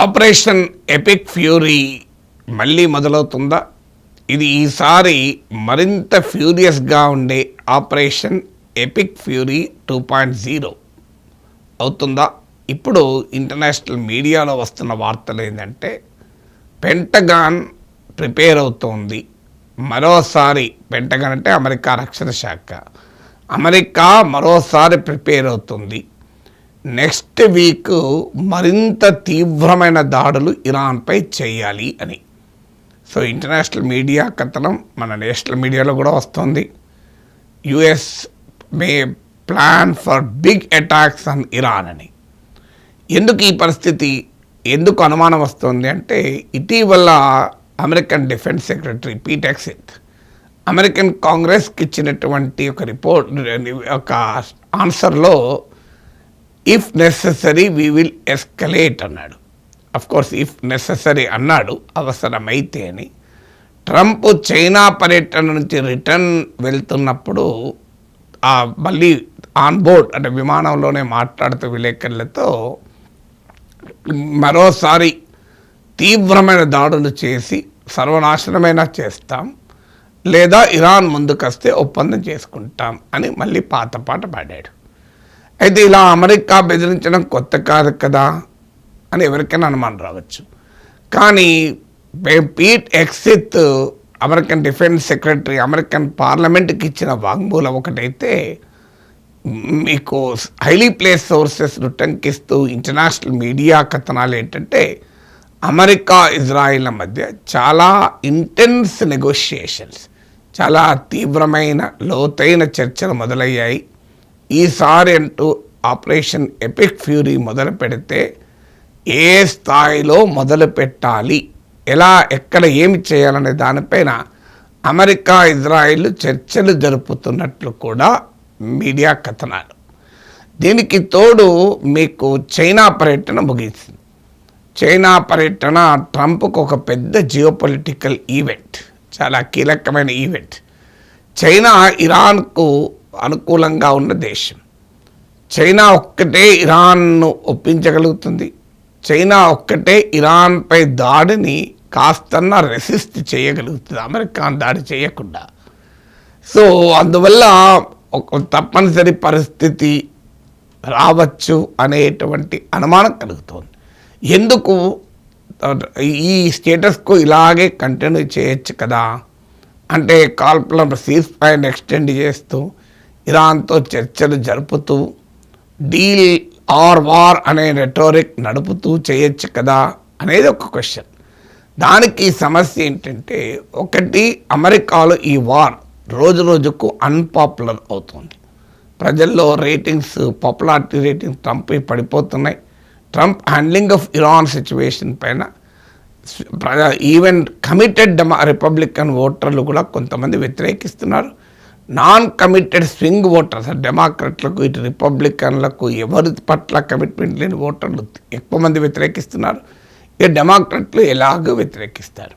Operation epic fury మళ్ళీ మొదలవుతుందా? ఇది ఈసారి మరింత ఫ్యూరియస్గా ఉండే ఆపరేషన్ ఎపిక్ ఫ్యూరీ 2.0 అవుతుందా? ఇప్పుడు ఇంటర్నేషనల్ మీడియాలో వస్తున్న వార్తలు ఏంటంటే పెంటగాన్ ప్రిపేర్ అవుతోంది. మరోసారి పెంటగాన్ అంటే అమెరికా రక్షణ శాఖ, అమెరికా మరోసారి ప్రిపేర్ అవుతుంది. నెక్స్ట్ వీక్ మరింత తీవ్రమైన దాడులు ఇరాన్పై చేయాలి అని. సో ఇంటర్నేషనల్ మీడియా కథనం మన నేషనల్ మీడియాలో కూడా వస్తుంది. US may plan for big attacks on Iran అని. ఎందుకు ఈ పరిస్థితి, ఎందుకు అనుమానం వస్తుంది అంటే ఇటీవల American defence secretary Pete Hegseth American కాంగ్రెస్కి ఇచ్చినటువంటి ఒక రిపోర్ట్, ఒక ఆన్సర్లో if necessary we will escalate అన్నాడు. అఫ్కోర్స్ ఇఫ్ నెసెసరీ అన్నాడు, అవసరమైతే అని. ట్రంప్ చైనా పర్యటన నుంచి రిటర్న్ వెళ్తున్నప్పుడు మళ్ళీ ఆన్ బోర్డ్ అంటే విమానంలోనే మాట్లాడుతూ విలేకరులతో మరోసారి తీవ్రమైన దాడులు చేసి సర్వనాశనమైనా చేస్తాం, లేదా ఇరాన్ ముందుకొస్తే ఒప్పందం చేసుకుంటాం అని మళ్ళీ పాత పాట పాడాడు. అయితే ఇలా అమెరికా బెదిరించడం కొత్త కాదు కదా అని ఎవరికైనా అనుమానం రావచ్చు. కానీ Pete Hegseth American defence secretary American పార్లమెంట్కి ఇచ్చిన వాంగ్మూలం ఒకటైతే, మీకు హైలీ ప్లేస్ సోర్సెస్ను టంకిస్తూ ఇంటర్నేషనల్ మీడియా కథనాలు ఏంటంటే అమెరికా ఇజ్రాయిల్ల మధ్య చాలా ఇంటెన్స్ నెగోషియేషన్స్, చాలా తీవ్రమైన లోతైన చర్చలు మొదలయ్యాయి. ఈసారి అంటూ ఆపరేషన్ ఎపిక్ ఫ్యూరీ మొదలు పెడితే ఏ స్థాయిలో మొదలు పెట్టాలి, ఎలా ఎక్కడ ఏమి చేయాలనే దానిపైన అమెరికా ఇజ్రాయిల్ చర్చలు జరుపుతున్నట్లు కూడా మీడియా కథనాలు. దీనికి తోడు మీకు చైనా పర్యటన ముగిసింది. చైనా పర్యటన ట్రంప్కు ఒక పెద్ద జియోపొలిటికల్ ఈవెంట్, చాలా కీలకమైన ఈవెంట్. చైనా ఇరాన్కు అనుకూలంగా ఉన్న దేశం. చైనా ఒక్కటే ఇరాన్ను ఒప్పించగలుగుతుంది. చైనా ఒక్కటే ఇరాన్పై దాడిని కాస్తన్నా రెసిస్ట్ చేయగలుగుతుంది, అమెరికాను దాడి చేయకుండా. సో అందువల్ల ఒక తప్పనిసరి పరిస్థితి రావచ్చు అనేటువంటి అనుమానం కలుగుతోంది. ఎందుకు ఈ స్టేటస్కు ఇలాగే కంటిన్యూ చేయొచ్చు కదా అంటే, కాల్పుల సీజ్ ఫైర్ని ఎక్స్టెండ్ చేస్తూ ఇరాన్తో చర్చలు జరుపుతూ డీల్ ఆర్ వార్ అనే రెటోరిక్ నడుపుతూ చేయొచ్చు కదా అనేది ఒక క్వశ్చన్. దానికి సమస్య ఏంటంటే, ఒకటి అమెరికాలో ఈ వార్ రోజు రోజుకు అన్పాపులర్ అవుతుంది. ప్రజల్లో రేటింగ్స్, పాపులారిటీ రేటింగ్స్ ట్రంప్ పడిపోతున్నాయి. Trump handling of Iran situation పైన ఈవెన్ కమిటెడ్ రిపబ్లికన్ ఓటర్లు కూడా కొంతమంది వ్యతిరేకిస్తున్నారు. నాన్ కమిటెడ్ స్వింగ్ ఓటర్స్, డెమోక్రట్లకు ఇటు రిపబ్లికన్లకు ఎవరి పట్ల కమిట్మెంట్ లేని ఓటర్లు ఎక్కువ మంది వ్యతిరేకిస్తున్నారు. ఇక డెమోక్రట్లు ఎలాగో వ్యతిరేకిస్తారు.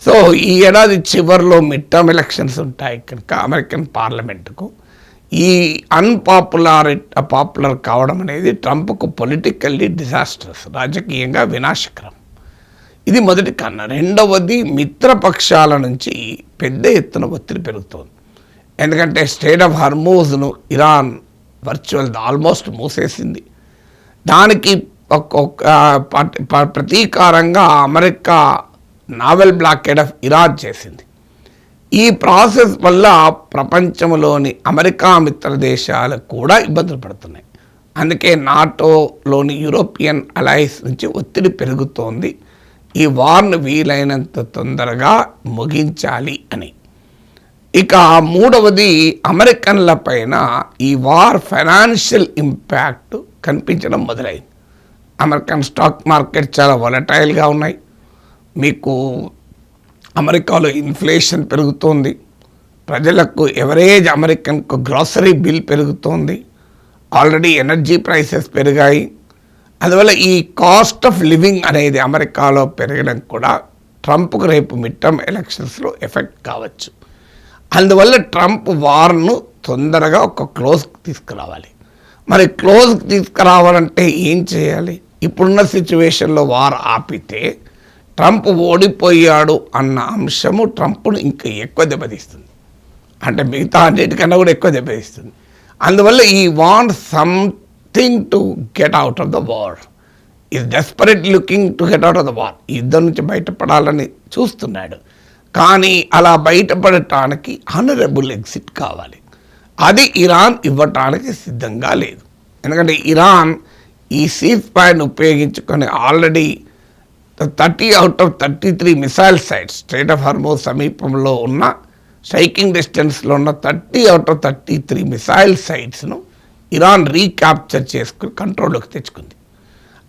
సో ఈ ఏడాది చివరిలో మిడ్ టర్మ్ ఎలక్షన్స్ ఉంటాయి కనుక అమెరికన్ పార్లమెంటుకు ఈ పాపులర్ కావడం అనేది ట్రంప్కు పొలిటికల్లీ డిజాస్టర్స్, రాజకీయంగా వినాశకరం. ఇది మొదటి కన్నా. రెండవది, మిత్రపక్షాల నుంచి పెద్ద ఎత్తున ఒత్తిడి పెరుగుతోంది. ఎందుకంటే స్ట్రెయిట్ ఆఫ్ హార్మూజ్ను ఇరాన్ ఆల్మోస్ట్ మూసేసింది. దానికి ప్రతీకారంగా America naval blockade of Iran చేసింది. ఈ ప్రాసెస్ వల్ల ప్రపంచంలోని అమెరికా మిత్ర దేశాలు కూడా ఇబ్బందులు పడుతున్నాయి. అందుకే నాటోలోని యూరోపియన్ అలయన్స్ నుంచి ఒత్తిడి పెరుగుతోంది, ఈ వార్ను వీలైనంత తొందరగా ముగించాలి అని. ఇక మూడవది, అమెరికన్ల పైన ఈ వార్ ఫైనాన్షియల్ ఇంపాక్ట్ కనిపించడం మొదలైంది. అమెరికన్ స్టాక్ మార్కెట్ చాలా వొలటైల్గా ఉన్నాయి. మీకు అమెరికాలో ఇన్ఫ్లేషన్ పెరుగుతోంది, ప్రజలకు ఎవరేజ్ అమెరికన్కు గ్రాసరీ బిల్ పెరుగుతోంది, ఆల్రెడీ ఎనర్జీ ప్రైసెస్ పెరిగాయి. అందువల్ల ఈ కాస్ట్ ఆఫ్ లివింగ్ అనేది అమెరికాలో పెరగడం కూడా ట్రంప్కు రేపు మిడ్ టర్మ్ ఎలక్షన్స్లో ఎఫెక్ట్ కావచ్చు. అందువల్ల ట్రంప్ వార్ను తొందరగా ఒక క్లోజ్కి తీసుకురావాలి. మరి క్లోజ్కి తీసుకురావాలంటే ఏం చేయాలి? ఇప్పుడున్న సిచ్యువేషన్లో వార్ ఆపితే ట్రంప్ ఓడిపోయాడు అన్న అంశము ట్రంప్ను ఇంకా ఎక్కువ దెబ్బతీస్తుంది, అంటే మిగతా అన్నిటికన్నా కూడా ఎక్కువ దెబ్బతీస్తుంది. అందువల్ల ఈ want something to get out of the war, is desperate looking to get out of the war. ఈ యుద్ధం నుంచి బయటపడాలని చూస్తున్నాడు. కానీ అలా బయటపడటానికి హానరబుల్ ఎగ్జిట్ కావాలి. అది ఇరాన్ ఇవ్వటానికి సిద్ధంగా లేదు. ఎందుకంటే ఇరాన్ ఈ సీజ్ ఫైర్ను ఉపయోగించుకొని already 30 out of 33 missile sites strait of Hormuz సమీపంలో ఉన్న స్ట్రైకింగ్ డిస్టెన్స్లో ఉన్న 30 out of 33 మిసైల్ సైట్స్ను ఇరాన్ రీక్యాప్చర్ చేసుకుని కంట్రోల్లోకి తెచ్చుకుంది.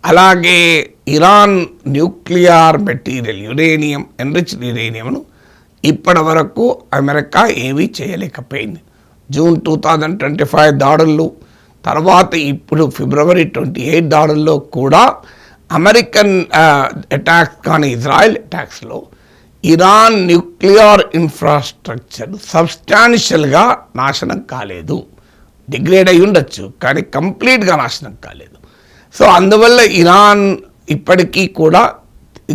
అలాగే Iran nuclear material uranium, enriched యురేనియంను ఇప్పటి వరకు అమెరికా ఏమీ చేయలేకపోయింది. జూన్ 2025 దాడులు తర్వాత ఇప్పుడు ఫిబ్రవరి 28 దాడుల్లో కూడా అమెరికన్ అటాక్స్ కానీ ఇజ్రాయెల్ అటాక్స్లో ఇరాన్ న్యూక్లియర్ ఇన్ఫ్రాస్ట్రక్చర్ సబ్స్టాన్షియల్గా నాశనం కాలేదు. డిగ్రేడ్ అయి ఉండొచ్చు కానీ కంప్లీట్గా నాశనం కాలేదు. సో అందువల్ల ఇరాన్ ఇప్పటికీ కూడా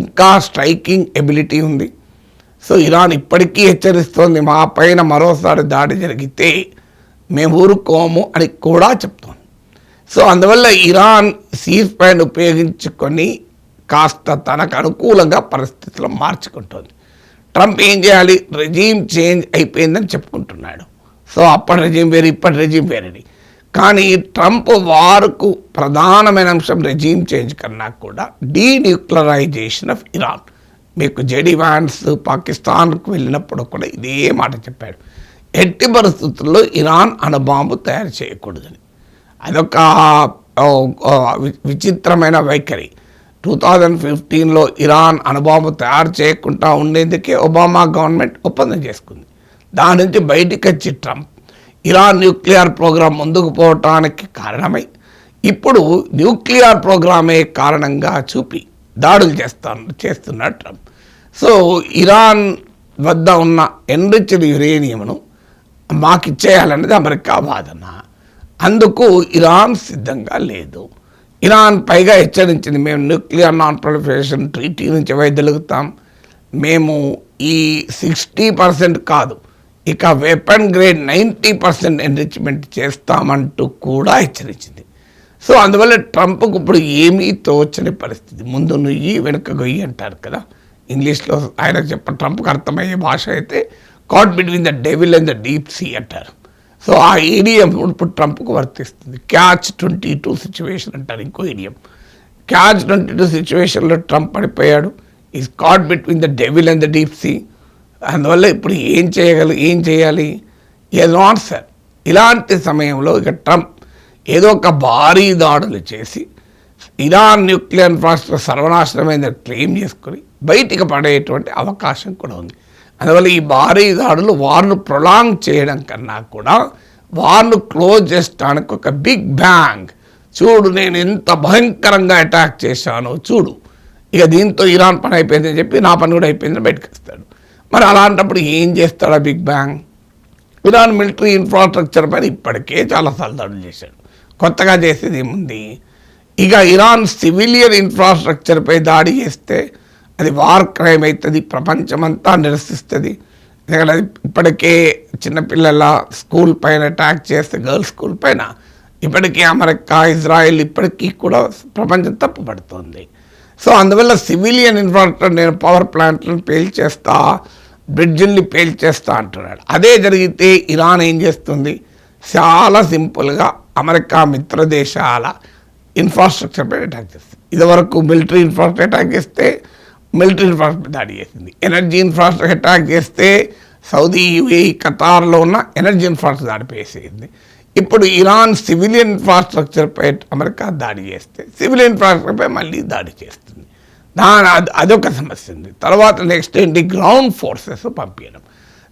ఇంకా స్ట్రైకింగ్ ఎబిలిటీ ఉంది. సో ఇరాన్ ఇప్పటికీ హెచ్చరిస్తోంది, మా పైన మరోసారి దాడి జరిగితే మేము ఊరుకోము అని కూడా చెప్తోంది. సో అందువల్ల ఇరాన్ సీజ్ ఫైర్ను ఉపయోగించుకొని కాస్త తనకు అనుకూలంగా పరిస్థితులు మార్చుకుంటుంది. ట్రంప్ ఏం చేయాలి, రెజీమ్ చేంజ్ అయిపోయిందని చెప్పుకుంటున్నాడు. సో అప్పటి రెజీమ్ వేరు, ఇప్పటి రెజీమ్ వేరని. కానీ ట్రంప్ వార్కు ప్రధానమైన అంశం రెజీమ్ చేంజ్ కన్నా కూడా డీన్యూక్లియరైజేషన్ ఆఫ్ ఇరాన్. మీకు జేడీ వ్యాన్స్ పాకిస్తాన్కు వెళ్ళినప్పుడు కూడా ఇదే మాట చెప్పాడు, ఎట్టి పరిస్థితుల్లో ఇరాన్ అణుబాంబు తయారు చేయకూడదని. అదొక విచిత్రమైన వైఖరి. 2015లో ఇరాన్ అణుబాంబు తయారు చేయకుండా ఉండేందుకే ఒబామా గవర్నమెంట్ ఒప్పందం చేసుకుంది. దాని నుంచి బయటికి వచ్చి ట్రంప్ ఇరాన్ న్యూక్లియర్ ప్రోగ్రాం ముందుకు పోవటానికి కారణమై ఇప్పుడు న్యూక్లియర్ ప్రోగ్రామే కారణంగా చూపి దాడులు చేస్తున్నాడు ట్రంప్. సో ఇరాన్ వద్ద ఉన్న ఎన్రిచ్డ్ యురేనియంను మాకు ఇచ్చేయాలనేది అమెరికా వాదన. అందుకు ఇరాన్ సిద్ధంగా లేదు. ఇరాన్ పైగా హెచ్చరించింది, మేము న్యూక్లియర్ నాన్ ప్రొలిఫరేషన్ ట్రీటీ నుంచి వైదొలుగుతాం, మేము ఈ 60% కాదు ఇక వెపన్ గ్రేడ్ 90% ఎన్రిచ్మెంట్ చేస్తామంటూ కూడా హెచ్చరించింది. సో అందువల్ల ట్రంప్కు ఇప్పుడు ఏమీ తోచని పరిస్థితి. ముందు నుయ్యి వెనుక గొయ్యి అంటారు కదా ఇంగ్లీష్లో. ఆయనకు ట్రంప్కి అర్థమయ్యే భాష అయితే caught between the devil and the deep sea అంటారు. సో ఆ ఈడియం ఇప్పుడు ట్రంప్కు వర్తిస్తుంది. క్యాచ్ 22 సిచ్యువేషన్ అంటారు ఇంకో ఈడియం. క్యాచ్ 22 సిచ్యువేషన్లో ట్రంప్ పడిపోయాడు. Is caught between the devil and the deep sea. అందువల్ల ఇప్పుడు ఏం చేయాలి ఏదో ఆన్సర్. ఇలాంటి సమయంలో ఇక ట్రంప్ ఏదో ఒక భారీ దాడులు చేసి ఇరాన్ న్యూక్లియర్ ఇన్ఫ్రాస్ట్రక్చర్ సర్వనాశనమైందని క్లెయిమ్ చేసుకుని బయటికి పడేటువంటి అవకాశం కూడా ఉంది. అందువల్ల ఈ భారీ దాడులు వార్ను ప్రొలాంగ్ చేయడం కన్నా కూడా వార్ను క్లోజ్ చేసడానికి ఒక బిగ్ బ్యాంగ్, చూడు నేను ఎంత భయంకరంగా అటాక్ చేశానో చూడు, ఇక దీంతో ఇరాన్ పని అయిపోయిందని చెప్పి నా పని కూడా అయిపోయిందని బయటకు వస్తాడు. మరి అలాంటప్పుడు ఏం చేస్తాడా big bang? Iran military infrastructure పైన ఇప్పటికే చాలాసార్లు దాడులు చేశాడు, కొత్తగా చేసేది ఏముంది? ఇక ఇరాన్ సివిలియన్ ఇన్ఫ్రాస్ట్రక్చర్పై దాడి చేస్తే అది వార్ క్రైమ్ అవుతుంది, ప్రపంచమంతా నిరసిస్తుంది. ఎందుకంటే అది ఇప్పటికే చిన్నపిల్లల స్కూల్ పైన అటాక్ చేస్తే, గర్ల్స్ స్కూల్ పైన ఇప్పటికీ అమెరికా ఇజ్రాయెల్ ఇప్పటికీ కూడా ప్రపంచం తప్పుపడుతుంది. సో అందువల్ల సివిలియన్ ఇన్ఫ్రాస్ట్రక్చర్, నేను పవర్ ప్లాంట్లను పేల్చేస్తా, బ్రిడ్జిల్ని పేల్చేస్తా అంటున్నాడు. అదే జరిగితే ఇరాన్ ఏం చేస్తుంది? చాలా సింపుల్గా అమెరికా మిత్ర దేశాల ఇన్ఫ్రాస్ట్రక్చర్ పై అటాక్ చేస్తుంది. ఇదివరకు మిలిటరీ ఇన్ఫ్రాస్ట్రక్చర్ అటాక్ చేస్తే మిలిటరీ ఇన్ఫ్రాస్ట్రక్చర్ దాడి చేసింది. ఎనర్జీ ఇన్ఫ్రాస్ట్రక్చర్ అటాక్ చేస్తే సౌదీ, యుఏఈ, ఖతార్లో ఉన్న ఎనర్జీ ఇన్ఫ్రాస్ట్రక్చర్ దాడిపేసేది. ఇప్పుడు ఇరాన్ సివిలియన్ ఇన్ఫ్రాస్ట్రక్చర్పై అమెరికా దాడి చేస్తే సివిలియన్ ఇన్ఫ్రాస్ట్రక్చర్పై మళ్ళీ దాడి చేస్తుంది. అదొక సమస్య ఉంది. తర్వాత నెక్స్ట్ ఏంటి? గ్రౌండ్ ఫోర్సెస్ పంపించడం.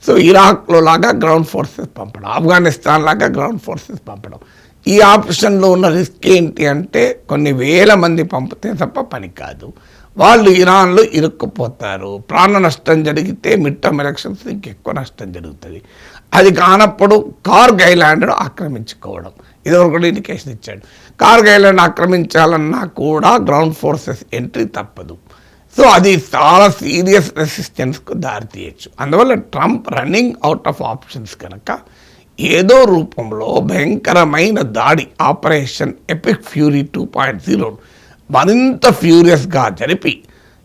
సో ఇరాక్లో లాగా గ్రౌండ్ ఫోర్సెస్ పంపడం, ఆఫ్ఘనిస్తాన్ లాగా గ్రౌండ్ ఫోర్సెస్ పంపడం. ఈ ఆప్షన్లో ఉన్న రిస్క్ ఏంటి అంటే కొన్ని వేల మంది పంపితే తప్ప పని కాదు. వాళ్ళు ఇరాన్లో ఇరుక్కుపోతారు. ప్రాణ నష్టం జరిగితే మిడ్ టర్మ్ ఎలక్షన్స్ ఇంకెక్కువ నష్టం జరుగుతుంది. అది కానప్పుడు కార్గ్ ఐలాండ్ను ఆక్రమించుకోవడం, ఇదివరకు కూడా ఇండికేషన్ ఇచ్చాడు. కార్గ్ ఐలాండ్ ఆక్రమించాలన్నా కూడా గ్రౌండ్ ఫోర్సెస్ ఎంట్రీ తప్పదు. సో అది చాలా సీరియస్ రెసిస్టెన్స్కు దారితీయచ్చు. అందువల్ల Trump running out of options కనుక ఏదో రూపంలో భయంకరమైన దాడి ఆపరేషన్ ఎపిక్ ఫ్యూరీ 2.0 మరింత ఫ్యూరియస్గా జరిపి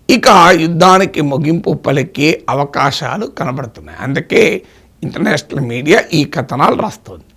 ఇక యుద్ధానికి ముగింపు పలికే అవకాశాలు కనబడుతున్నాయి. అందుకే ఇంటర్నేషనల్ మీడియా ఈ కథనాలు రాస్తుంది.